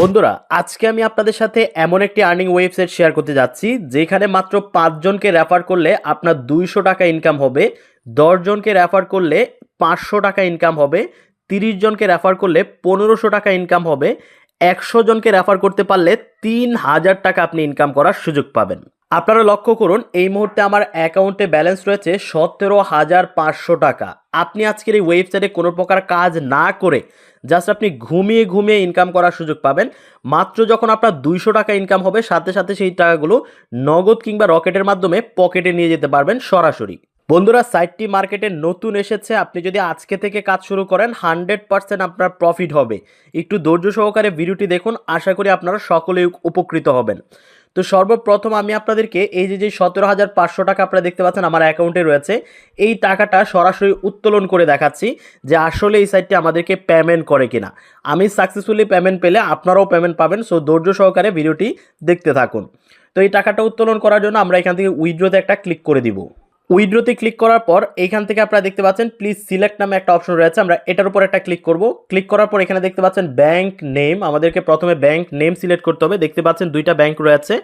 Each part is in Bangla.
বন্ধুরা, আজকে আমি আপনাদের সাথে এমন একটি আর্নিং ওয়েবসাইট শেয়ার করতে যাচ্ছি যেখানে মাত্র ৫ জনকে রেফার করলে আপনার ২০০ টাকা ইনকাম হবে, ১০ জনকে রেফার করলে ৫০০ টাকা ইনকাম হবে, ৩০ জনকে রেফার করলে ১৫০০ টাকা ইনকাম হবে, ১০০ জনকে রেফার করতে পারলে ৩০০০ টাকা আপনি ইনকাম করার সুযোগ পাবেন। আপনারা লক্ষ্য করুন, এই মুহূর্তে আমার অ্যাকাউন্টে ব্যালেন্স রয়েছে ১৭,৫০০ টাকা। আপনি আজকের এই ওয়েবসাইটে কোনো প্রকার কাজ না করে জাস্ট আপনি ঘুমিয়ে ঘুমিয়ে ইনকাম করার সুযোগ পাবেন। মাত্র যখন আপনার ২০০ টাকা ইনকাম হবে, সাথে সাথে সেই টাকাগুলো নগদ কিংবা রকেটের মাধ্যমে পকেটে নিয়ে যেতে পারবেন সরাসরি। বন্ধুরা, সাইটটি মার্কেটে নতুন এসেছে। আপনি যদি আজকে থেকে কাজ শুরু করেন ১০০% আপনার প্রফিট হবে। একটু ধৈর্য সহকারে ভিডিওটি দেখুন, আশা করি আপনারা সকলেই উপকৃত হবেন। তো সর্বপ্রথম আমি আপনাদেরকে এই যে ১৭,৫০০ টাকা আপনারা দেখতে পাচ্ছেন আমার অ্যাকাউন্টে রয়েছে, এই টাকাটা সরাসরি উত্তোলন করে দেখাচ্ছি যে আসলে এই সাইটটি আমাদেরকে পেমেন্ট করে কিনা। আমি সাকসেসফুলি পেমেন্ট পেলে আপনারাও পেমেন্ট পাবেন। সো ধৈর্য সহকারে ভিডিওটি দেখতে থাকুন। তো এই টাকাটা উত্তোলন করার জন্য আমরা এখান থেকে উইথড্রতে একটা ক্লিক করে দিব। উইথড্রতে ক্লিক করার পর এইখান থেকে আপনারা দেখতে পাচ্ছেন প্লিজ সিলেক্ট নামে একটা অপশন রয়েছে, আমরা এটার উপর একটা ক্লিক করব। ক্লিক করার পর এখানে দেখতে পাচ্ছেন ব্যাংক নেম, আমাদেরকে প্রথমে ব্যাংক নেম সিলেক্ট করতে হবে। দেখতে পাচ্ছেন দুইটা ব্যাংক রয়েছে,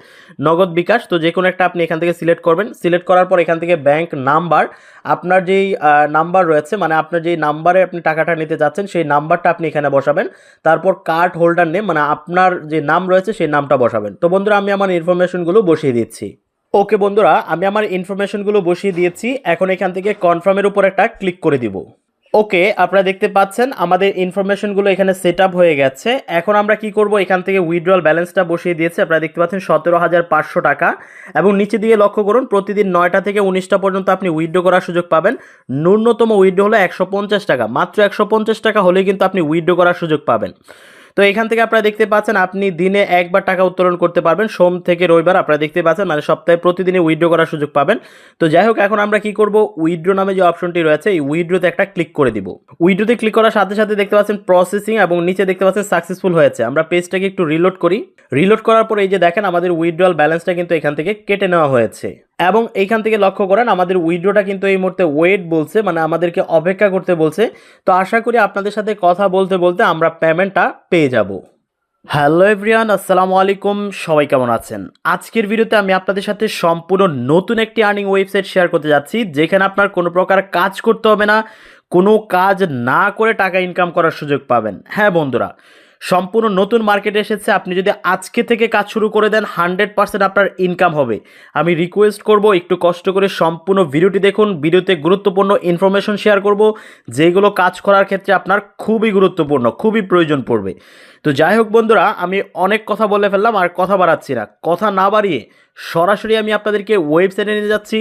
নগদ বিকাশ, তো যে কোনো একটা আপনি এখান থেকে সিলেক্ট করবেন। সিলেক্ট করার পর এখান থেকে ব্যাংক নাম্বার, আপনার যেই নাম্বার রয়েছে, মানে আপনার যেই নাম্বারে আপনি টাকাটা নিতে যাচ্ছেন সেই নাম্বারটা আপনি এখানে বসাবেন। তারপর কার্ড হোল্ডার নেম, মানে আপনার যে নাম রয়েছে সেই নামটা বসাবেন। তো বন্ধুরা, আমি আমার ইনফরমেশনগুলো বসিয়ে দিচ্ছি। ওকে বন্ধুরা, আমি আমার ইনফরমেশনগুলো বসিয়ে দিয়েছি। এখন এখান থেকে কনফার্মের উপর একটা ক্লিক করে দিব। ওকে, আপনারা দেখতে পাচ্ছেন আমাদের ইনফরমেশনগুলো এখানে সেট আপ হয়ে গেছে। এখন আমরা কি করব, এখান থেকে উইথড্রয়াল ব্যালেন্সটা বসিয়ে দিয়েছি। আপনারা দেখতে পাচ্ছেন ১৭,৫০০ টাকা, এবং নিচে দিয়ে লক্ষ্য করুন প্রতিদিন ৯টা থেকে ১৯টা পর্যন্ত আপনি উইথড্র করার সুযোগ পাবেন। ন্যূনতম উইথড্র হলো ১৫০ টাকা, মাত্র ১৫০ টাকা হলেই কিন্তু আপনি উইথড্র করার সুযোগ পাবেন। তো এখান থেকে আপনারা দেখতে পাচ্ছেন আপনি দিনে একবার টাকা উত্তোলন করতে পারবেন, সোম থেকে রবিবার। আপনারা দেখতে পাচ্ছেন মানে সপ্তাহে প্রতিদিনই উইথড্র করার সুযোগ পাবেন। তো যাই হোক, এখন আমরা কি করব, উইথড্র নামে যে অপশনটি রয়েছে এই উইথড্রতে একটা ক্লিক করে দিব। উইথড্রতে ক্লিক করার সাথে সাথে দেখতে পাচ্ছেন প্রসেসিং, এবং নিচে দেখতে পাচ্ছেন সাকসেসফুল হয়েছে। আমরা পেজটাকে একটু রিলোড করি। রিলোড করার পর এই যে দেখেন আমাদের উইথড্রয়াল ব্যালেন্সটা কিন্তু এখান থেকে কেটে নেওয়া হয়েছে, এবং এইখান থেকে লক্ষ্য করেন আমাদের উইথড্রটা কিন্তু এই মুহূর্তে ওয়েট বলছে, মানে আমাদেরকে অপেক্ষা করতে বলছে। তো আশা করি আপনাদের সাথে কথা বলতে বলতে আমরা পেমেন্টটা পেয়ে যাব। হ্যালো এভরিওয়ান, আসসালামু আলাইকুম। সবাই কেমন আছেন? আজকের ভিডিওতে আমি আপনাদের সাথে সম্পূর্ণ নতুন একটি আর্নিং ওয়েবসাইট শেয়ার করতে যাচ্ছি যেখানে আপনার কোনো প্রকার কাজ করতে হবে না, কোনো কাজ না করে টাকা ইনকাম করার সুযোগ পাবেন। হ্যাঁ বন্ধুরা, সম্পূর্ণ নতুন মার্কেটে এসেছে। আপনি যদি আজকে থেকে কাজ শুরু করে দেন 100% আপনার ইনকাম হবে। আমি রিকোয়েস্ট করব একটু কষ্ট করে সম্পূর্ণ ভিডিওটি দেখুন। ভিডিওতে গুরুত্বপূর্ণ ইনফরমেশন শেয়ার করব যেগুলো কাজ করার ক্ষেত্রে আপনার খুবই গুরুত্বপূর্ণ, খুবই প্রয়োজন পড়বে। তো যাই হোক বন্ধুরা, আমি অনেক কথা বলে ফেললাম, আর কথা বাড়াচ্ছি না। কথা না বাড়িয়ে সরাসরি আমি আপনাদেরকে ওয়েবসাইটে নিয়ে যাচ্ছি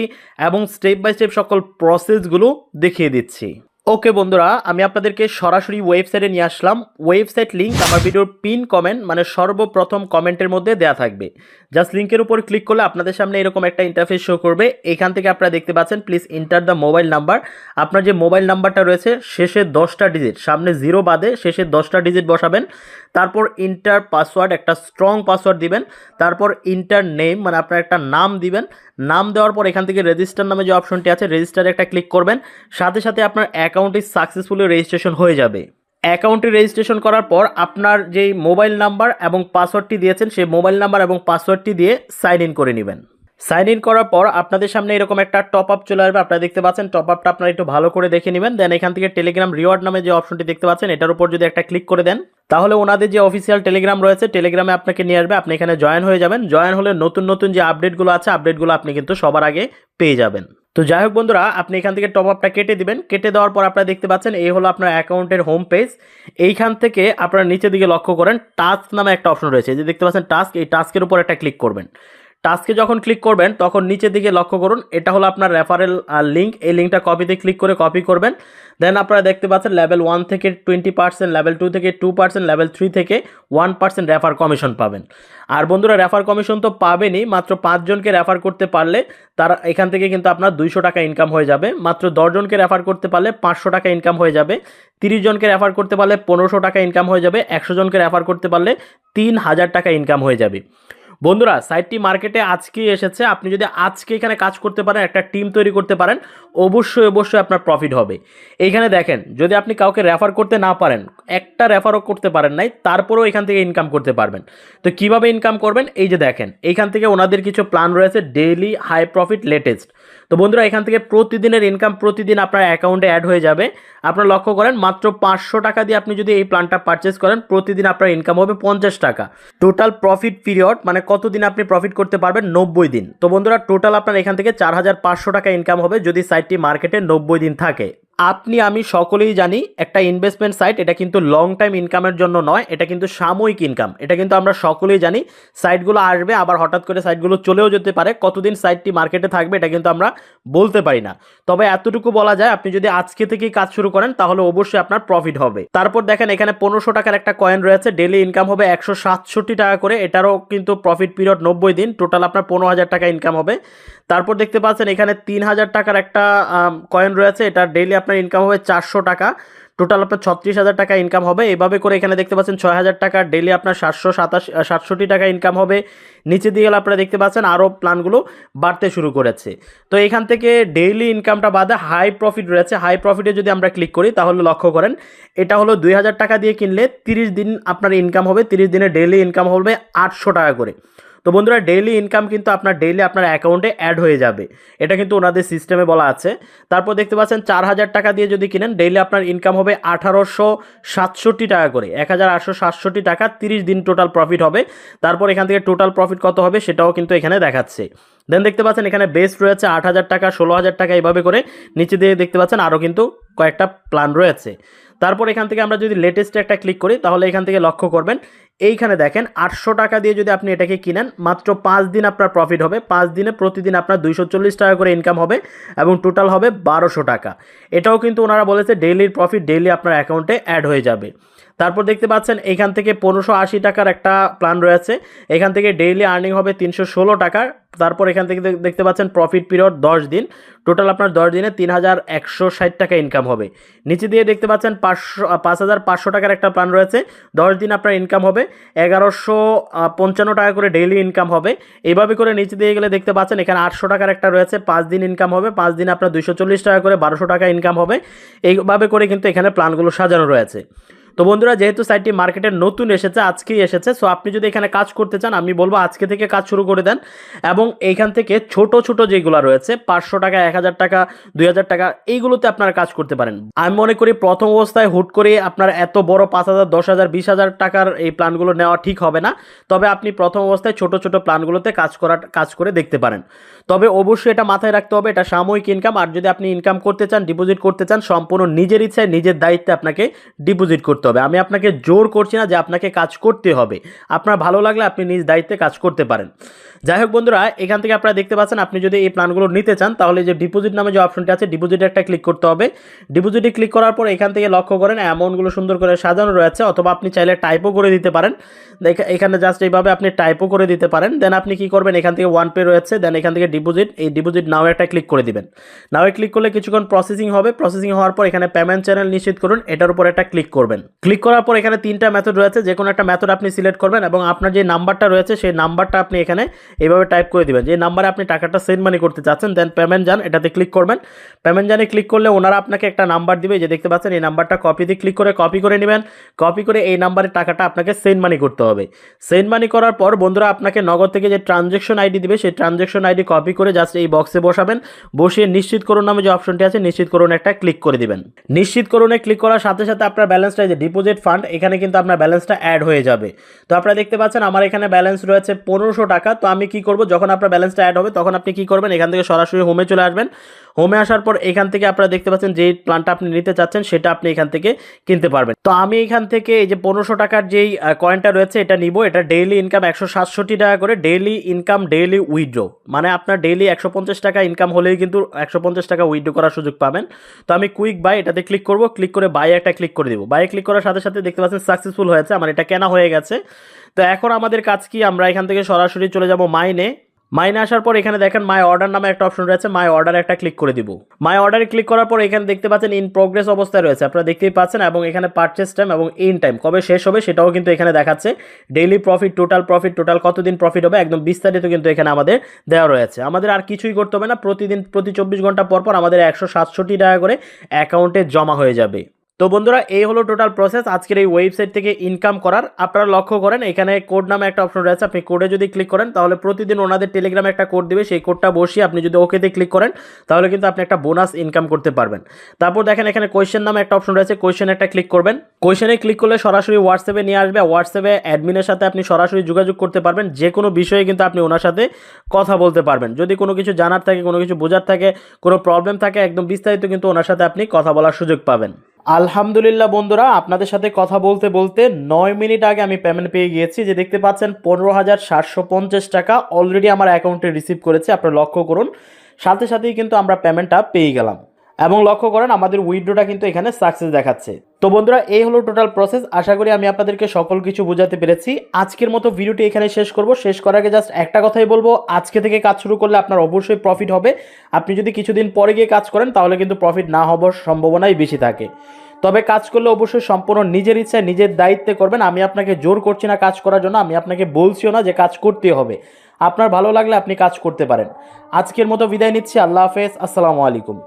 এবং স্টেপ বাই স্টেপ সকল প্রসেসগুলো দেখিয়ে দিচ্ছি। ওকে বন্ধুরা, আমি আপনাদেরকে সরাসরি ওয়েবসাইটে নিয়ে আসলাম। ওয়েবসাইট লিঙ্ক আমার ভিডিওর পিন কমেন্ট, মানে সর্বপ্রথম কমেন্টের মধ্যে দেওয়া থাকবে। জাস্ট লিঙ্কের উপর ক্লিক করলে আপনাদের সামনে এরকম একটা ইন্টারফেস শো করবে। এখান থেকে আপনারা দেখতে পাচ্ছেন please enter the mobile number. আপনার যে মোবাইল নাম্বারটা রয়েছে শেষের 10টা ডিজিট, সামনে 0 বাদে শেষের 10টা ডিজিট বসাবেন। তারপর ইন্টার পাসওয়ার্ড, একটা স্ট্রং পাসওয়ার্ড দিবেন। তারপর ইন্টার নেম, মানে আপনার একটা নাম দিবেন। নাম দেওয়ার পর এখান থেকে রেজিস্টার নামে যে অপশনটি আছে রেজিস্টারে একটা ক্লিক করবেন। সাথে সাথে আপনার অ্যাকাউন্টটি সাকসেসফুলি রেজিস্ট্রেশন হয়ে যাবে। অ্যাকাউন্টটি রেজিস্ট্রেশন করার পর আপনার যেই মোবাইল নাম্বার এবং পাসওয়ার্ডটি দিয়েছেন সেই মোবাইল নাম্বার এবং পাসওয়ার্ডটি দিয়ে সাইন ইন করে নেবেন। সাইন ইন করার পর আপনাদের সামনে এরকম একটা টপ আপ চলে আসবে। আপনারা দেখতে পাচ্ছেন টপ আপটা আপনারা একটু ভালো করে দেখে নেবেন। দেন এখান থেকে টেলিগ্রাম রিওয়ার্ড নামে যে অপশনটি দেখতে পাচ্ছেন এটার উপর যদি একটা ক্লিক করে দেন তাহলে ওনাদের যে অফিসিয়াল টেলিগ্রাম রয়েছে টেলিগ্রামে আপনাকে নিয়ে আসবে। আপনি এখানে জয়েন হয়ে যাবেন। জয়েন হলে নতুন নতুন যে আপডেটগুলো আছে আপডেটগুলো আপনি কিন্তু সবার আগে পেয়ে যাবেন। তো যাই হোক বন্ধুরা, আপনি এখান থেকে টপ আপটা কেটে দিবেন। কেটে দেওয়ার পর আপনারা দেখতে পাচ্ছেন এই হলো আপনার অ্যাকাউন্টের হোম পেজ। এইখান থেকে আপনারা নিচের দিকে লক্ষ্য করেন টাস্ক নামে একটা অপশন রয়েছে, যে দেখতে পাচ্ছেন টাস্ক, এই টাস্কের উপর একটা ক্লিক করবেন। টাস্কে যখন ক্লিক করবেন তখন নিচের দিকে লক্ষ্য করুন এটা হলো আপনার রেফারেল লিঙ্ক। এই লিঙ্কটা কপিতে ক্লিক করে কপি করবেন। দেন আপনারা দেখতে পাচ্ছেন লেভেল 1 থেকে 20%, লেভেল 2 থেকে 2%, লেভেল 3 থেকে 1% রেফার কমিশন পাবেন। আর বন্ধুরা, রেফার কমিশন তো পাবেনই, মাত্র 5 জনকে রেফার করতে পারলে তার এখান থেকে কিন্তু আপনার 200 টাকা ইনকাম হয়ে যাবে। মাত্র 10 জনকে রেফার করতে পারলে 500 টাকা ইনকাম হয়ে যাবে। 30 জনকে রেফার করতে পারলে 1500 টাকা ইনকাম হয়ে যাবে। 100 জনকে রেফার করতে পারলে 3000 টাকা ইনকাম হয়ে যাবে। বন্ধুরা সাইটটি মার্কেটে আজকেই এসেছে, আপনি যদি আজকে এখানে কাজ করতে পারেন, একটা টিম তৈরি করতে পারেন, অবশ্যই আপনার প্রফিট হবে। এইখানে দেখেন, যদি আপনি কাউকে রেফার করতে না পারেন, একটা রেফারও করতে পারেন নাই, তারপরেও এখান থেকে ইনকাম করতে পারবেন। তো কিভাবে ইনকাম করবেন, এই যে দেখেন এইখান থেকে ওনাদের কিছু প্ল্যান রয়েছে, ডেইলি হাই প্রফিট লেটেস্ট। তো বন্ধুরা এখান থেকে প্রতিদিনের ইনকাম প্রতিদিন আপনার অ্যাকাউন্টে অ্যাড হয়ে যাবে। আপনারা লক্ষ্য করেন, মাত্র 500 টাকা দিয়ে আপনি যদি এই প্ল্যানটা পারচেস করেন, প্রতিদিন আপনার ইনকাম হবে 50 টাকা। টোটাল প্রফিট পিরিয়ড মানে কতদিন আপনি প্রফিট করতে পারবেন, 90 দিন। তো বন্ধুরা টোটাল আপনার এখান থেকে 4500 টাকা ইনকাম হবে যদি সাইটটি মার্কেটে 90 দিন থাকে। আপনি আমি সকলেই জানি একটা ইনভেস্টমেন্ট সাইট এটা কিন্তু লং টাইম ইনকামের জন্য নয়, এটা কিন্তু সাময়িক ইনকাম। এটা কিন্তু আমরা সকলেই জানি। সাইটগুলো আসবে আবার হঠাৎ করে সাইটগুলো চলেও যেতে পারে, কতদিন সাইটটি মার্কেটে থাকবে এটা কিন্তু আমরা বলতে পারি না। তবে এতটুকু বলা যায়, আপনি যদি আজকে থেকেই কাজ শুরু করেন তাহলে অবশ্যই আপনার প্রফিট হবে। তারপর দেখেন এখানে 1500 টাকার একটা কয়েন রয়েছে, ডেলি ইনকাম হবে 167 টাকা করে। এটারও কিন্তু প্রফিট পিরিয়ড 90 দিন, টোটাল আপনার 15,000 টাকা ইনকাম হবে। তারপর দেখতে পাচ্ছেন এখানে 3000 টাকার একটা কয়েন রয়েছে, এটা ডেইলি আপনার ইনকাম হবে 400 টাকা, টোটাল আপনার 36,000 টাকা ইনকাম হবে। এভাবে করে এখানে দেখতে পাচ্ছেন 6000 টাকা, ডেইলি আপনার 767 টাকা ইনকাম হবে। নিচে দিয়ে গেলে আপনারা দেখতে পাচ্ছেন আরও প্ল্যানগুলো বাড়তে শুরু করেছে। তো এখান থেকে ডেইলি ইনকামটা বাদে হাই প্রফিট রয়েছে। হাই প্রফিটে যদি আমরা ক্লিক করি তাহলে লক্ষ্য করেন, এটা হলো 2000 টাকা দিয়ে কিনলে 30 দিন আপনার ইনকাম হবে, 30 দিনে ডেইলি ইনকাম হবে 800 টাকা করে। তো বন্ধুরা ডেইলি ইনকাম কিন্তু আপনার ডেইলি আপনার অ্যাকাউন্টে অ্যাড হয়ে যাবে, এটা কিন্তু ওনাদের সিস্টেমে বলা আছে। তারপর দেখতে পাচ্ছেন 4000 টাকা দিয়ে যদি কিনেন, ডেইলি আপনার ইনকাম হবে 1867 টাকা করে, 1867 টাকা, 30 দিন টোটাল প্রফিট হবে। তারপর এখান থেকে টোটাল প্রফিট কত হবে সেটাও কিন্তু এখানে দেখাচ্ছে। দেন দেখতে পাচ্ছেন এখানে বেস্ট রয়েছে 8000 টাকা, 16000 টাকা, এইভাবে করে নিচে দিয়ে দেখতে পাচ্ছেন আরও কিন্তু কয়েকটা প্ল্যান রয়েছে। তারপর এখান থেকে আমরা যদি লেটেস্টে একটা ক্লিক করি তাহলে এখান থেকে লক্ষ্য করবেন, এইখানে দেখেন 800 টাকা দিয়ে যদি আপনি এটাকে কিনেন, মাত্র 5 দিন আপনার প্রফিট হবে। 5 দিনে প্রতিদিন আপনার 240 টাকা করে ইনকাম হবে এবং টোটাল হবে 1200 টাকা। এটাও কিন্তু ওনারা বলেছে ডেইলির প্রফিট ডেইলি আপনার অ্যাকাউন্টে অ্যাড হয়ে যাবে। তারপর দেখতে পাচ্ছেন এখান থেকে 1580 টাকার একটা প্ল্যান রয়েছে, এখান থেকে ডেইলি আর্নিং হবে 316 টাকার। তারপর এখান থেকে দেখতে পাচ্ছেন প্রফিট পিরিয়ড 10 দিন, টোটাল আপনার 10 দিনে 3160 টাকা ইনকাম হবে। নিচে দিয়ে দেখতে পাচ্ছেন 5500 টাকার একটা প্ল্যান রয়েছে, 10 দিন আপনার ইনকাম হবে 1155 টাকা করে ডেইলি ইনকাম হবে। এইভাবে করে নিচে দিয়ে গেলে দেখতে পাচ্ছেন এখানে 800 টাকার একটা রয়েছে, 5 দিন ইনকাম হবে, 5 দিনে আপনার 240 টাকা করে 1200 টাকা ইনকাম হবে। এইভাবে করে কিন্তু এখানে প্ল্যানগুলো সাজানো রয়েছে। তো বন্ধুরা যেহেতু সাইটটি মার্কেটে নতুন এসেছে, আজকেই এসেছে, সো আপনি যদি এখানে কাজ করতে চান আমি বলবো আজকে থেকে কাজ শুরু করে দেন। এবং এইখান থেকে ছোট ছোট যেগুলো রয়েছে 500 টাকা, 1000 টাকা, 2000 টাকা, এইগুলোতে আপনারা কাজ করতে পারেন। আমি মনে করি প্রথম অবস্থায় হুট করে আপনার এত বড় 5000, 10,000, 20,000 টাকার এই প্ল্যানগুলো নেওয়া ঠিক হবে না। তবে আপনি প্রথম অবস্থায় ছোট ছোট প্ল্যানগুলোতে কাজ করে দেখতে পারেন। তবে অবশ্যই এটা মাথায় রাখতে হবে, এটা সাময়িক ইনকাম। আর যদি আপনি ইনকাম করতে চান, ডিপোজিট করতে চান, সম্পূর্ণ নিজের ইচ্ছায় নিজের দায়িত্বে আপনাকে ডিপোজিট করতে হবে। আমি আপনাকে জোর করছি না যে আপনাকে কাজ করতে হবে, আপনার ভালো লাগলে আপনি নিজ দায়িত্বে কাজ করতে পারেন। যাই হোক বন্ধুরা, এখান থেকে আপনারা দেখতে পাচ্ছেন আপনি যদি এই প্ল্যানগুলো নিতে চান তাহলে যে ডিপোজিট নামে যে অপশনটি আছে, ডিপোজিটে একটা ক্লিক করতে হবে। ডিপোজিটে ক্লিক করার পর এখান থেকে লক্ষ্য করেন অ্যামাউন্টগুলো সুন্দর করে সাজানো রয়েছে, অথবা আপনি চাইলে টাইপও করে দিতে পারেন। এখানে জাস্ট এইভাবে আপনি টাইপও করে দিতে পারেন। দেন আপনি কি করবেন, এখান থেকে ওয়ান পে রয়েছে, দেন এখান থেকে ডিপোজিট, এই ডিপোজিট নাও একটা ক্লিক করে দিবেন। নাও ক্লিক করলে কিছুক্ষণ প্রসেসিং হবে। প্রসেসিং হওয়ার পর এখানে পেমেন্ট চ্যানেল নিশ্চিত করুন, এটার উপর একটা ক্লিক করবেন। ক্লিক করার পর এখানে 3টা মেথড রয়েছে, যে কোনো একটা মেথড আপনি সিলেক্ট করবেন এবং আপনার যে নাম্বারটা রয়েছে সেই নাম্বারটা আপনি এখানে এইভাবে টাইপ করে দিবেন, যে নাম্বারে আপনি টাকাটা সেন্ড মানি করতে চাচ্ছেন। দেন পেমেন্ট যান, এটাতে ক্লিক করবেন। পেমেন্ট জানে ক্লিক করলে ওনারা আপনাকে একটা নাম্বার দিবে, যে দেখতে পাচ্ছেন এই নাম্বারটা কপিতে ক্লিক করে কপি করে নেবেন। কপি করে এই নাম্বারের টাকাটা আপনাকে সেন্ড মানি করতে হবে। সেন্ড মানি করার পর বন্ধুরা আপনাকে নগদ থেকে যে ট্রানজ্যাকশন আইডি দিবে সেই ট্রানজ্যাকশন আইডি কপি করে জাস্ট এই বক্সে বসাবেন। বসিয়ে নিশ্চিত করুন নামে যে অপশনটি আছে নিশ্চিত করুন একটা ক্লিক করে দিবেন। নিশ্চিত করুনে ক্লিক করার সাথে সাথে আপনার ব্যালেন্সটা, যে ডিপোজিট ফান্ড, এখানে কিন্তু আপনার ব্যালেন্সটা অ্যাড হয়ে যাবে। তো আপনারা দেখতে পাচ্ছেন আমার এখানে ব্যালেন্স রয়েছে 1500 টাকা। তো আমি কি করব, যখন আপনার ব্যালেন্সটা অ্যাড হবে তখন আপনি কি করবেন, এখান থেকে সরাসরি হোমে চলে আসবেন। হোমে আসার পর এখান থেকে আপনারা দেখতে পাচ্ছেন যেই প্ল্যানটা আপনি নিতে চাচ্ছেন সেটা আপনি এখান থেকে কিনতে পারবেন। তো আমি এখান থেকে এই যে 1500 টাকার যেই কয়েনটা রয়েছে এটা নিব। এটা ডেইলি ইনকাম 167 টাকা করে, ডেইলি ইনকাম ডেইলি উইথড্র, মানে আপনার ডেইলি 150 টাকা ইনকাম হলেই কিন্তু 150 টাকা উইথড্র করার সুযোগ পাবেন। তো আমি কুইক বাই এটাতে ক্লিক করব, ক্লিক করে বাই একটা ক্লিক করে দিব। বাই ক্লিক করার সাথে সাথে দেখতে পাচ্ছেন সাকসেসফুল হয়েছে, আমার এটা কেনা হয়ে গেছে। তো এখন আমাদের কাজ কি, আমরা এখান থেকে সরাসরি চলে যাব মাইনে। মাইনে আসার পর এখানে দেখেন মাই অর্ডার নামে একটা অপশন রয়েছে, মাই অর্ডার একটা ক্লিক করে দিব। মাই অর্ডারে ক্লিক করার পর এখানে দেখতে পাচ্ছেন ইন প্রোগ্রেস অবস্থায় রয়েছে, আপনারা দেখতেই পাচ্ছেন, এবং এখানে পারচেস টাইম এবং ইন টাইম কবে শেষ হবে সেটাও কিন্তু এখানে দেখাচ্ছে। ডেইলি প্রফিট, টোটাল কতদিন প্রফিট হবে একদম বিস্তারিত কিন্তু এখানে আমাদের দেওয়া রয়েছে। আমাদের আর কিছুই করতে হবে না, প্রতিদিন প্রতি 24 ঘন্টা পর পর আমাদের 167 টাকা করে অ্যাকাউন্টে জমা হয়ে যাবে। তো বন্ধুরা এই হলো টোটাল প্রসেস আজকের এই ওয়েবসাইট থেকে ইনকাম করার। আপনারা লক্ষ্য করেন এখানে কোড নামে একটা অপশন রয়েছে, আপনি কোডে যদি ক্লিক করেন তাহলে প্রতিদিন ওনাদের টেলিগ্রামে একটা কোড দিবে, সেই কোডটা বসিয়ে আপনি যদি ওকেতে ক্লিক করেন তাহলে কিন্তু আপনি একটা বোনাস ইনকাম করতে পারবেন। তারপর দেখেন এখানে কোয়েশ্চেন নামে একটা অপশন রয়েছে, কোয়েশ্চেনে একটা ক্লিক করবেন। কোয়েশ্চেনে ক্লিক করলে সরাসরি হোয়াটসঅ্যাপে নিয়ে আসবে, হোয়াটসঅ্যাপে অ্যাডমিনের সাথে আপনি সরাসরি যোগাযোগ করতে পারবেন, যে কোনো বিষয়ে কিন্তু আপনি ওনার সাথে কথা বলতে পারবেন। যদি কোনো কিছু জানার থাকে, কোনো কিছু বোঝার থাকে, কোনো প্রবলেম থাকে, একদম বিস্তারিত কিন্তু ওনার সাথে আপনি কথা বলার সুযোগ পাবেন। আলহামদুলিল্লাহ বন্ধুরা, আপনাদের সাথে কথা বলতে বলতে 9 মিনিট আগে আমি পেমেন্ট পেয়ে গিয়েছি। যে দেখতে পাচ্ছেন 15,750 টাকা অলরেডি আমার অ্যাকাউন্টে রিসিভ করেছে, আপনারা লক্ষ্য করুন। সাথে সাথেই কিন্তু আমরা পেমেন্টটা পেয়ে গেলাম, এবং লক্ষ্য করেন আমাদের উইথড্রটা কিন্তু এখানে সাকসেস দেখাচ্ছে। তো বন্ধুরা এই হলো টোটাল প্রসেস। আশা করি আমি আপনাদেরকে সকল কিছু বোঝাতে পেরেছি। আজকের মতো ভিডিওটি এখানে শেষ করব। শেষ করার আগে জাস্ট একটা কথাই বলবো, আজকে থেকে কাজ শুরু করলে আপনার অবশ্যই প্রফিট হবে। আপনি যদি কিছুদিন পরে গিয়ে কাজ করেন তাহলে কিন্তু প্রফিট না হওয়ার সম্ভাবনাই বেশি থাকে। তবে কাজ করলে অবশ্যই সম্পূর্ণ নিজের ইচ্ছায় নিজের দায়িত্বে করবেন। আমি আপনাকে জোর করছি না কাজ করার জন্য, আমি আপনাকে বলছিও না যে কাজ করতে হবে। আপনার ভালো লাগলে আপনি কাজ করতে পারেন। আজকের মতো বিদায় নিচ্ছি, আল্লাহ হাফেজ, আসসালামু আলাইকুম।